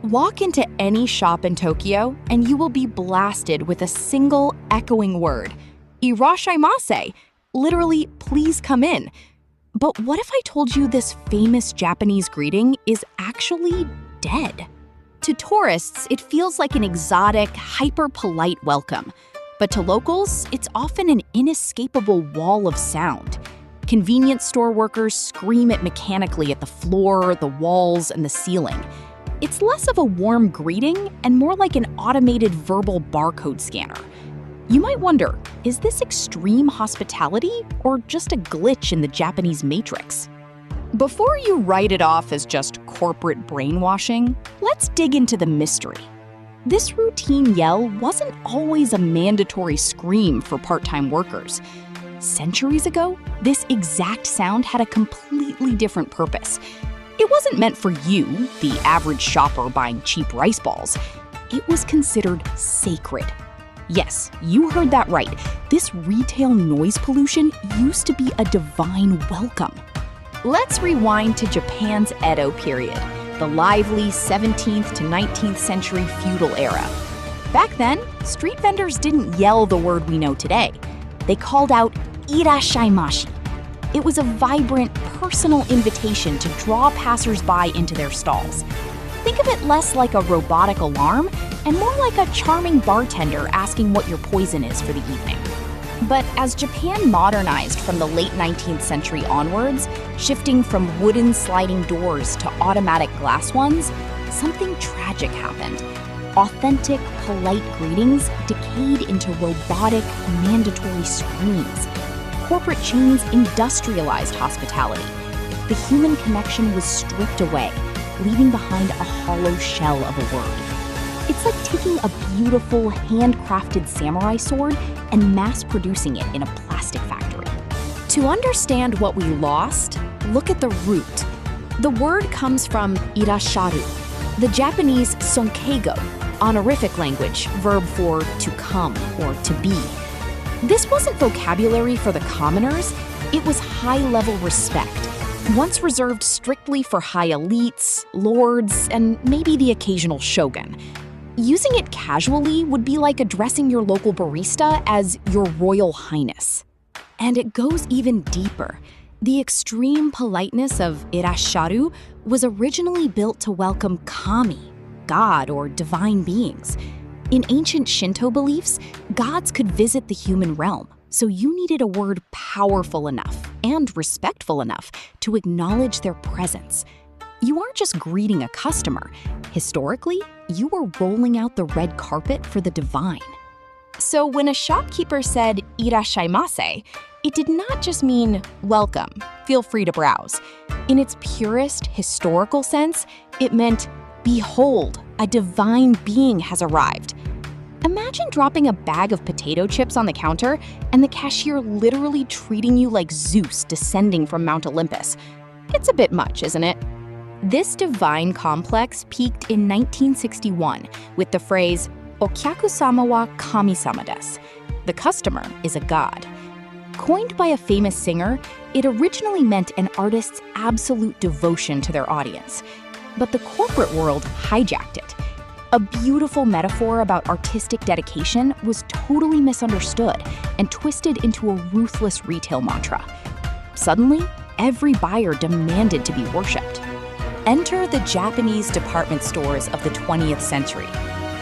Walk into any shop in Tokyo and you will be blasted with a single echoing word, Irasshaimase, literally, please come in. But what if I told you this famous Japanese greeting is actually dead? To tourists, it feels like an exotic, hyper-polite welcome. But to locals, it's often an inescapable wall of sound. Convenience store workers scream it mechanically at the floor, the walls, and the ceiling. It's less of a warm greeting and more like an automated verbal barcode scanner. You might wonder, is this extreme hospitality or just a glitch in the Japanese matrix? Before you write it off as just corporate brainwashing, let's dig into the mystery. This routine yell wasn't always a mandatory scream for part-time workers. Centuries ago, this exact sound had a completely different purpose. It wasn't meant for you, the average shopper buying cheap rice balls. It was considered sacred. Yes, you heard that right. This retail noise pollution used to be a divine welcome. Let's rewind to Japan's Edo period, the lively 17th to 19th century feudal era. Back then, street vendors didn't yell the word we know today. They called out "irasshaimase." It was a vibrant, personal invitation to draw passers-by into their stalls. Think of it less like a robotic alarm and more like a charming bartender asking what your poison is for the evening. But as Japan modernized from the late 19th century onwards, shifting from wooden sliding doors to automatic glass ones, something tragic happened. Authentic, polite greetings decayed into robotic, mandatory screams. Corporate chains industrialized hospitality. The human connection was stripped away, leaving behind a hollow shell of a word. It's like taking a beautiful, handcrafted samurai sword and mass-producing it in a plastic factory. To understand what we lost, look at the root. The word comes from irassharu, the Japanese sonkeigo, honorific language, verb for to come or to be. This wasn't vocabulary for the commoners, it was high-level respect, once reserved strictly for high elites, lords, and maybe the occasional shogun. Using it casually would be like addressing your local barista as Your Royal Highness. And it goes even deeper. The extreme politeness of irassharu was originally built to welcome kami, God or divine beings. In ancient Shinto beliefs, gods could visit the human realm, so you needed a word powerful enough and respectful enough to acknowledge their presence. You aren't just greeting a customer. Historically, you were rolling out the red carpet for the divine. So when a shopkeeper said "irasshaimase," it did not just mean welcome, feel free to browse. In its purest historical sense, it meant behold, a divine being has arrived. Imagine dropping a bag of potato chips on the counter and the cashier literally treating you like Zeus descending from Mount Olympus. It's a bit much, isn't it? This divine complex peaked in 1961 with the phrase, Okyakusama wa Kamisama desu. The customer is a god. Coined by a famous singer, it originally meant an artist's absolute devotion to their audience. But the corporate world hijacked it. A beautiful metaphor about artistic dedication was totally misunderstood and twisted into a ruthless retail mantra. Suddenly, every buyer demanded to be worshipped. Enter the Japanese department stores of the 20th century.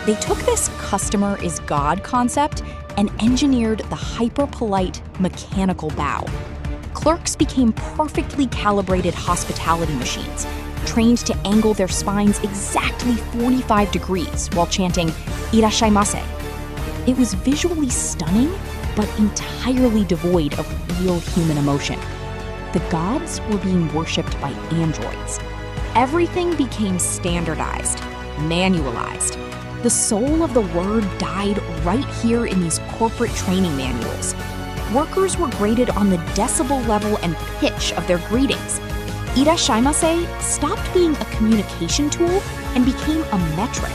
They took this customer is God concept and engineered the hyper-polite, mechanical bow. Clerks became perfectly calibrated hospitality machines, trained to angle their spines exactly 45 degrees while chanting "irasshaimase." It was visually stunning, but entirely devoid of real human emotion. The gods were being worshipped by androids. Everything became standardized, manualized. The soul of the word died right here in these corporate training manuals. Workers were graded on the decibel level and pitch of their greetings. Irasshaimase stopped being a communication tool and became a metric.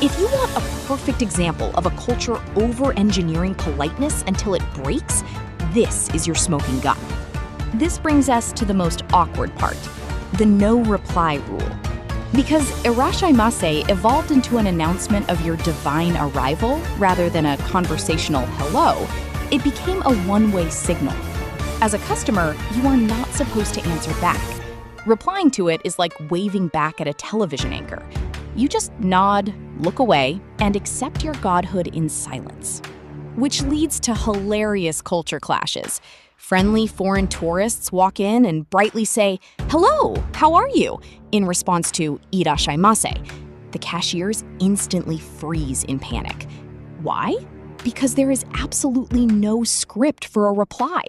If you want a perfect example of a culture over-engineering politeness until it breaks, this is your smoking gun. This brings us to the most awkward part, the no reply rule. Because Irasshaimase evolved into an announcement of your divine arrival rather than a conversational hello, it became a one-way signal. As a customer, you are not supposed to answer back. Replying to it is like waving back at a television anchor. You just nod, look away, and accept your godhood in silence. Which leads to hilarious culture clashes. Friendly foreign tourists walk in and brightly say, "Hello, how are you?" in response to "irasshaimase." The cashiers instantly freeze in panic. Why? Because there is absolutely no script for a reply.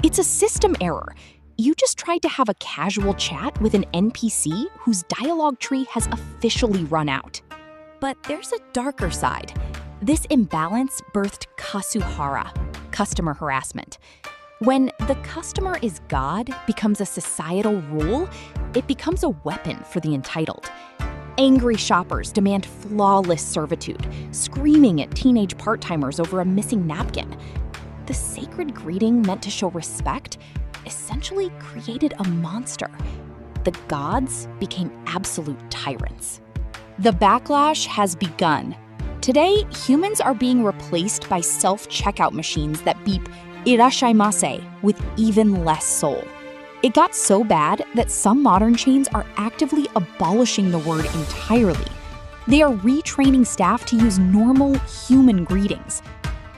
It's a system error. You just tried to have a casual chat with an NPC whose dialogue tree has officially run out. But there's a darker side. This imbalance birthed kasuhara, customer harassment. When the customer is God becomes a societal rule, it becomes a weapon for the entitled. Angry shoppers demand flawless servitude, screaming at teenage part-timers over a missing napkin. The sacred greeting meant to show respect essentially created a monster. The gods became absolute tyrants. The backlash has begun. Today, humans are being replaced by self-checkout machines that beep "Irasshaimase" with even less soul. It got so bad that some modern chains are actively abolishing the word entirely. They are retraining staff to use normal human greetings.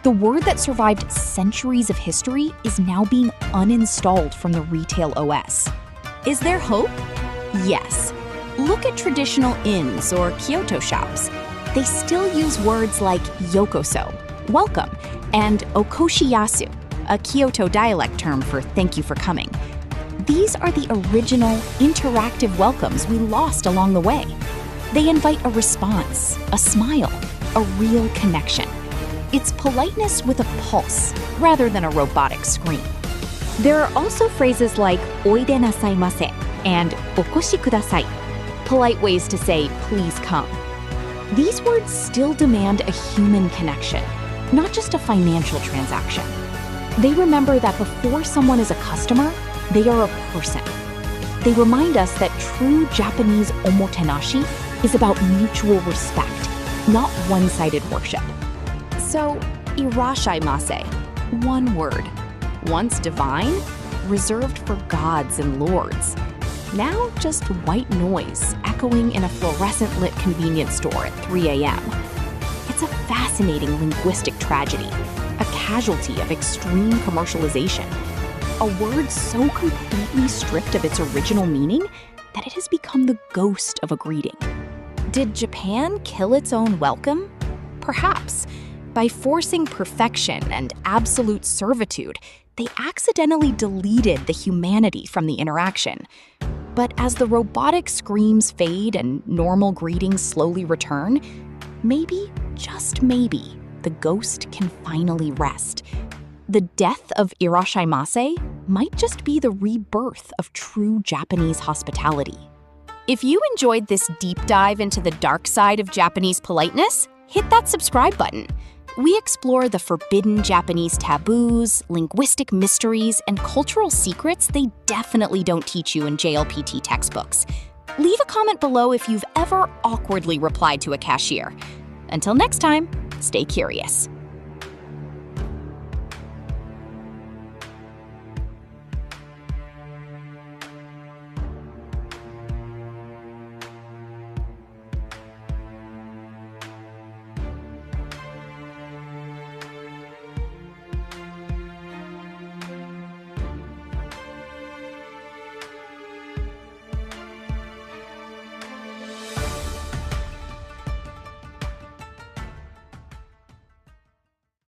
The word that survived centuries of history is now being uninstalled from the retail OS. Is there hope? Yes. Look at traditional inns or Kyoto shops. They still use words like yokoso, welcome, and okoshiyasu, a Kyoto dialect term for thank you for coming. These are the original interactive welcomes we lost along the way. They invite a response, a smile, a real connection. It's politeness with a pulse rather than a robotic scream. There are also phrases like "oide nasaimase" and "okoshi kudasai," polite ways to say "please come." These words still demand a human connection, not just a financial transaction. They remember that before someone is a customer, they are a person. They remind us that true Japanese omotenashi is about mutual respect, not one-sided worship. So, irasshaimase, one word, once divine, reserved for gods and lords. Now just white noise echoing in a fluorescent-lit convenience store at 3 a.m. It's a fascinating linguistic tragedy, a casualty of extreme commercialization. A word so completely stripped of its original meaning that it has become the ghost of a greeting. Did Japan kill its own welcome? Perhaps. By forcing perfection and absolute servitude, they accidentally deleted the humanity from the interaction. But as the robotic screams fade and normal greetings slowly return, maybe, just maybe, the ghost can finally rest. The death of Irasshaimase might just be the rebirth of true Japanese hospitality. If you enjoyed this deep dive into the dark side of Japanese politeness, hit that subscribe button. We explore the forbidden Japanese taboos, linguistic mysteries, and cultural secrets they definitely don't teach you in JLPT textbooks. Leave a comment below if you've ever awkwardly replied to a cashier. Until next time, stay curious.